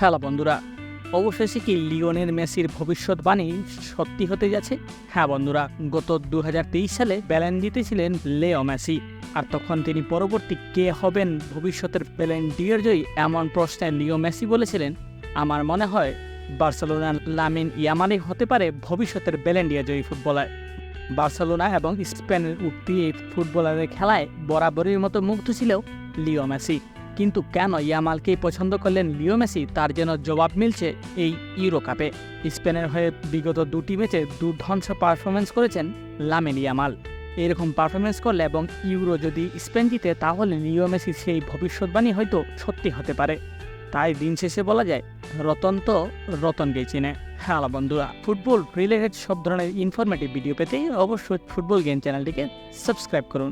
Hello বন্ধুরা, অবশেষে কি লিওনেল মেসির ভবিষ্যৎবাণী সত্যি হতে যাচ্ছে? হ্যাঁ বন্ধুরা, গত 2023 সালে ব্যালন জিতেছিলেন লিও মেসি। আর তখন তিনি পরবর্তী কে হবেন ভবিষ্যতের ব্যালন ডি'র জয়ী এমন প্রশ্নে লিও মেসি বলেছিলেন, আমার মনে হয় বার্সেলোনার লামিন ইয়ামালই হতে পারে ভবিষ্যতের ব্যালন ডি জয়ী ফুটবলার। বার্সেলোনা এবং স্পেনের উঠতি এই ফুটবলারের খেলায় বরাবরের মতো মুগ্ধ ছিল লিও মেসি। কিন্তু কেন ইয়ামালকেই পছন্দ করলেন লিও মেসি, তার যেন জবাব মিলছে এই ইউরো কাপে। স্পেনের হয়ে বিগত দুটি ম্যাচে দুর্ধর্ষ পারফরমেন্স করেছেন লামিন ইয়ামাল। এরকম পারফরমেন্স করলে এবং ইউরো যদি স্পেন জিতে, তাহলে লিও মেসির সেই ভবিষ্যৎবাণী হয়তো সত্যি হতে পারে। তাই দিন শেষে বলা যায়, রতন তো রতনকেই চিনে। হ্যালো বন্ধুরা, ফুটবল রিলেটেড সব ধরনের ইনফরমেটিভ ভিডিও পেতে অবশ্যই ফুটবল গেম চ্যানেলটিকে সাবস্ক্রাইব করুন।